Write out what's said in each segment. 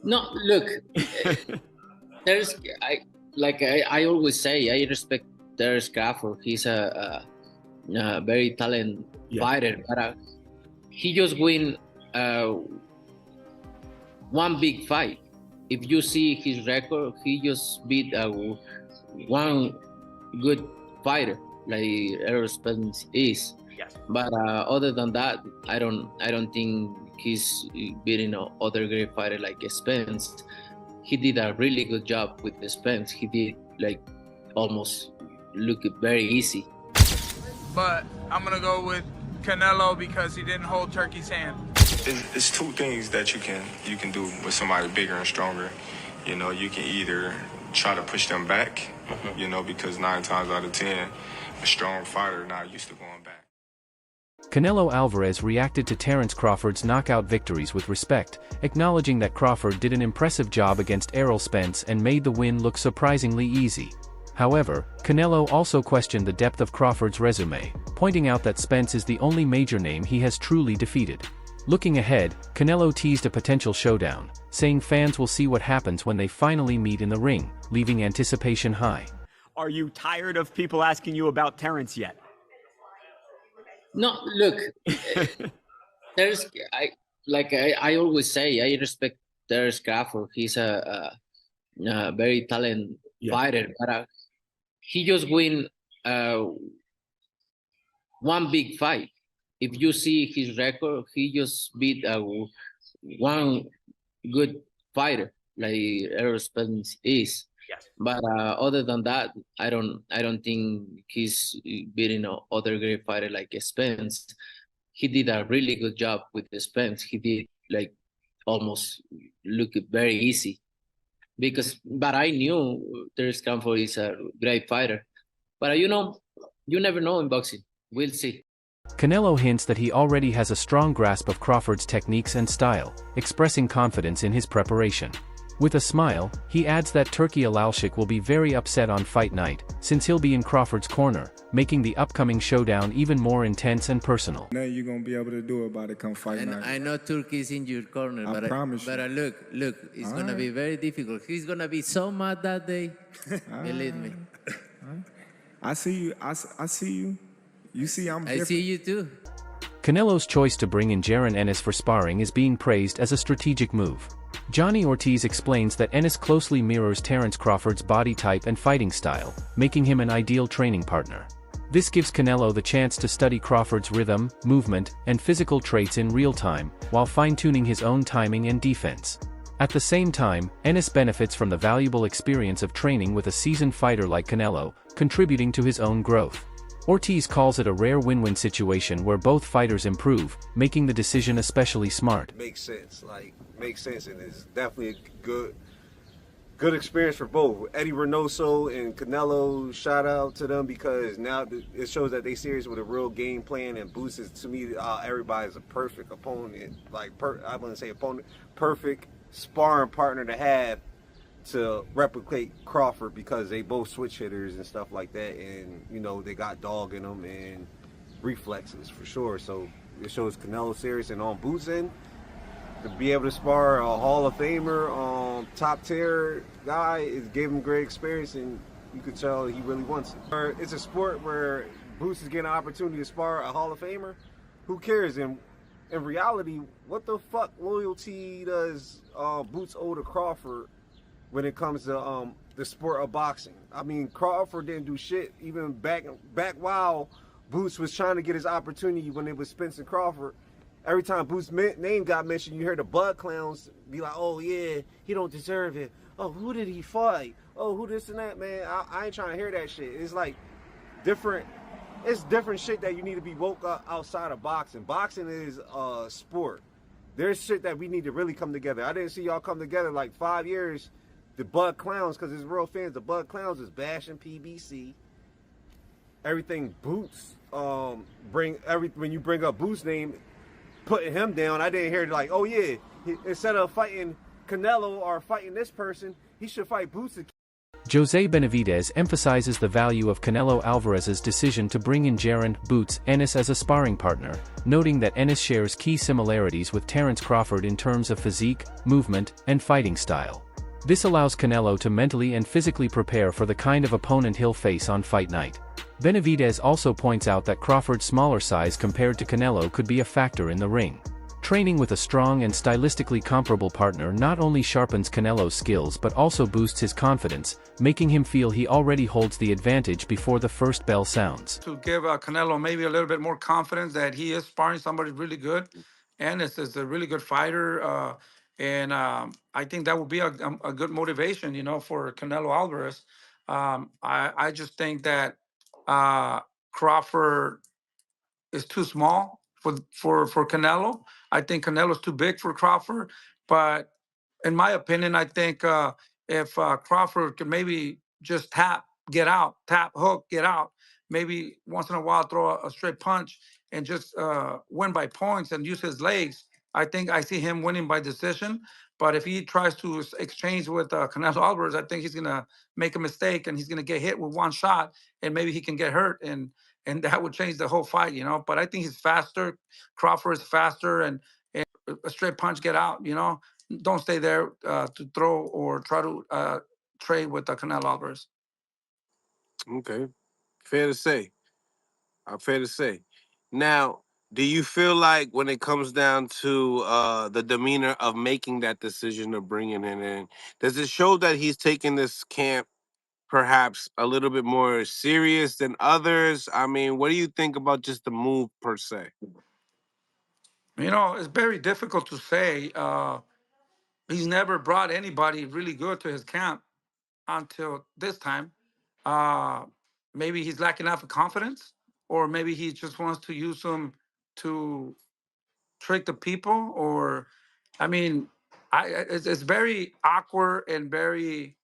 No, look, there's I always say I respect Terence Crawford. He's a very talented fighter, but he just win one big fight. If you see his record, he just beat one good fighter like Errol Spence is. Yes. But other than that, I don't think he's beating other great fighter like Spence. He did a really good job with the Spence. He did like almost look very easy. But I'm gonna go with Canelo because he didn't hold Turkey's hand. It's two things that you can do with somebody bigger and stronger. You know, you can either try to push them back, you know, because 9 times out of 10, a strong fighter not used to going back. Canelo Alvarez reacted to Terence Crawford's knockout victories with respect, acknowledging that Crawford did an impressive job against Errol Spence and made the win look surprisingly easy. However, Canelo also questioned the depth of Crawford's resume, pointing out that Spence is the only major name he has truly defeated. Looking ahead, Canelo teased a potential showdown, saying fans will see what happens when they finally meet in the ring, leaving anticipation high. Are you tired of people asking you about Terence yet? No, look, I always say I respect Terence Crawford. He's a very talented fighter, but he just win one big fight. If you see his record, he just beat one good fighter like Errol Spence is. Yes. But other than that, I don't think he's beating other great fighter like Spence. He did a really good job with the Spence. He did like almost look very easy. But I knew Terence Crawford is a great fighter. But you never know in boxing. We'll see. Canelo hints that he already has a strong grasp of Crawford's techniques and style, expressing confidence in his preparation. With a smile, he adds that Turki Alalshik will be very upset on fight night, since he'll be in Crawford's corner, making the upcoming showdown even more intense and personal. Nothing you're going to be able to do about it come fight night. I know Turkey's in your corner, I promise but you. look, it's going to be very difficult. He's going to be so mad that day. Believe me. I see you. I see you. You see I'm different. I see you too. Canelo's choice to bring in Jaron Ennis for sparring is being praised as a strategic move. Johnny Ortiz explains that Ennis closely mirrors Terence Crawford's body type and fighting style, making him an ideal training partner. This gives Canelo the chance to study Crawford's rhythm, movement, and physical traits in real time, while fine-tuning his own timing and defense. At the same time, Ennis benefits from the valuable experience of training with a seasoned fighter like Canelo, contributing to his own growth. Ortiz calls it a rare win-win situation where both fighters improve, making the decision especially smart. Makes sense, and it's definitely a good experience for both. Eddie Reynoso and Canelo, shout out to them because now it shows that they serious with a real game plan, and Boots is, to me, everybody's a perfect opponent. I wouldn't say opponent, perfect sparring partner to have to replicate Crawford because they both switch hitters and stuff like that, and they got dog in them and reflexes for sure. So it shows Canelo serious, and on Boots end, to be able to spar a Hall of Famer, top tier guy is giving him great experience, and you could tell he really wants it. It's a sport where Boots is getting an opportunity to spar a Hall of Famer. Who cares? And in reality, what the fuck loyalty does Boots owe to Crawford when it comes to the sport of boxing? I mean, Crawford didn't do shit even back while Boots was trying to get his opportunity when it was Spence and Crawford. Every time Boots' name got mentioned, you heard the Bud Clowns be like, oh yeah, he don't deserve it. Oh, who did he fight? Oh, who this and that, man. I ain't trying to hear that shit. It's like different shit that you need to be woke up outside of boxing. Boxing is a sport. There's shit that we need to really come together. I didn't see y'all come together like 5 years. The Bud Clowns, because it's real fans, the Bud Clowns is bashing PBC. Everything Boots, when you bring up Boots' name, putting him down, I didn't hear like, oh yeah, instead of fighting Canelo or fighting this person, he should fight Boots. Jose Benavidez emphasizes the value of Canelo Alvarez's decision to bring in Jaron "Boots" Ennis as a sparring partner, noting that Ennis shares key similarities with Terence Crawford in terms of physique, movement, and fighting style. This allows Canelo to mentally and physically prepare for the kind of opponent he'll face on fight night. Benavidez also points out that Crawford's smaller size compared to Canelo could be a factor in the ring. Training with a strong and stylistically comparable partner not only sharpens Canelo's skills but also boosts his confidence, making him feel he already holds the advantage before the first bell sounds. To give Canelo maybe a little bit more confidence that he is sparring somebody really good, and is a really good fighter, and I think that would be a good motivation, for Canelo Alvarez. I just think that Crawford is too small for Canelo. I think Canelo's too big for Crawford. But in my opinion, I think if Crawford could maybe just tap, get out, tap, hook, get out, maybe once in a while throw a straight punch and just win by points and use his legs, I think I see him winning by decision. But if he tries to exchange with Canelo Alvarez, I think he's going to make a mistake and he's going to get hit with one shot and maybe he can get hurt. And that would change the whole fight, But I think he's faster. Crawford is faster, and a straight punch, get out, Don't stay there to throw or try to trade with Canelo Alvarez. Okay, fair to say. Fair to say. Now, do you feel like when it comes down to the demeanor of making that decision of bringing it in, does it show that he's taking this camp perhaps a little bit more serious than others? I mean, what do you think about just the move per se? It's very difficult to say. He's never brought anybody really good to his camp until this time. Maybe he's lacking enough of confidence, or maybe he just wants to use them to trick the people. Or, it's very awkward and very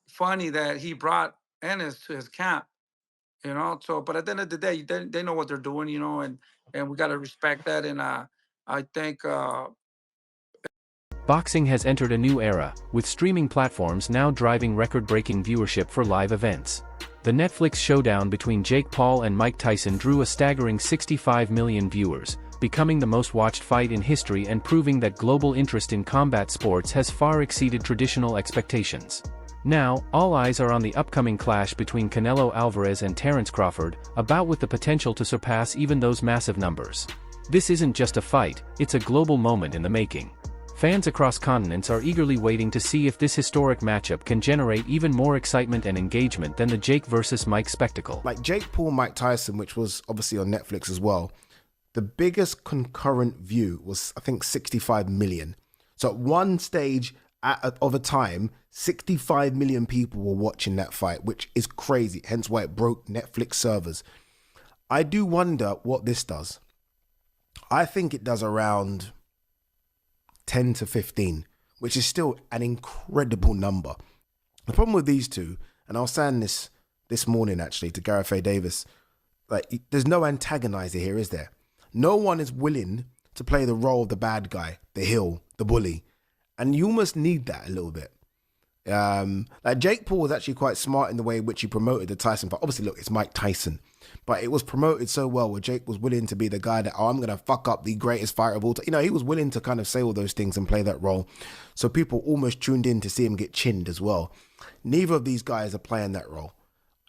funny that he brought Ennis to his camp, So, but at the end of the day, they know what they're doing, and we got to respect that. And I think Boxing has entered a new era, with streaming platforms now driving record-breaking viewership for live events. The Netflix showdown between Jake Paul and Mike Tyson drew a staggering 65 million viewers, becoming the most watched fight in history and proving that global interest in combat sports has far exceeded traditional expectations. Now, all eyes are on the upcoming clash between Canelo Alvarez and Terence Crawford, a bout with the potential to surpass even those massive numbers. This isn't just a fight, it's a global moment in the making. Fans across continents are eagerly waiting to see if this historic matchup can generate even more excitement and engagement than the Jake versus Mike spectacle. Like Jake Paul, Mike Tyson, which was obviously on Netflix as well, the biggest concurrent view was, I think, 65 million. So at one stage of a time, 65 million people were watching that fight, which is crazy, hence why it broke Netflix servers. I do wonder what this does. I think it does around 10 to 15, which is still an incredible number. The problem with these two, and I was saying this morning actually to Gareth A. Davis, like, there's no antagonizer here, is there? No one is willing to play the role of the bad guy, the heel, the bully. And you almost need that a little bit. Like Jake Paul was actually quite smart in the way in which he promoted the Tyson fight. Obviously, look, it's Mike Tyson. But it was promoted so well where Jake was willing to be the guy that, I'm going to fuck up the greatest fighter of all time. He was willing to kind of say all those things and play that role. So people almost tuned in to see him get chinned as well. Neither of these guys are playing that role.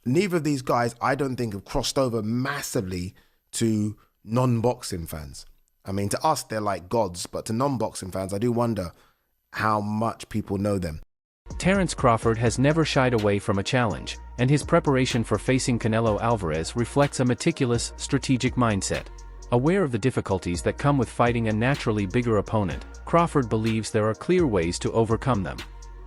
Neither of these guys, I don't think, have crossed over massively to non-boxing fans. I mean, to us, they're like gods. But to non-boxing fans, I do wonder how much people know them. Terence Crawford has never shied away from a challenge, and his preparation for facing Canelo Alvarez reflects a meticulous, strategic mindset. Aware of the difficulties that come with fighting a naturally bigger opponent, Crawford believes there are clear ways to overcome them.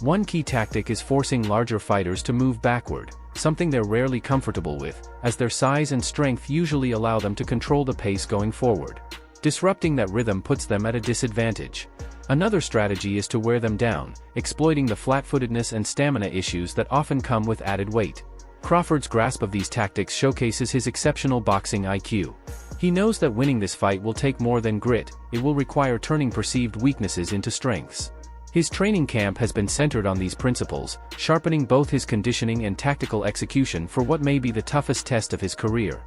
One key tactic is forcing larger fighters to move backward, something they're rarely comfortable with, as their size and strength usually allow them to control the pace going forward. Disrupting that rhythm puts them at a disadvantage. Another strategy is to wear them down, exploiting the flat-footedness and stamina issues that often come with added weight. Crawford's grasp of these tactics showcases his exceptional boxing IQ. He knows that winning this fight will take more than grit, it will require turning perceived weaknesses into strengths. His training camp has been centered on these principles, sharpening both his conditioning and tactical execution for what may be the toughest test of his career.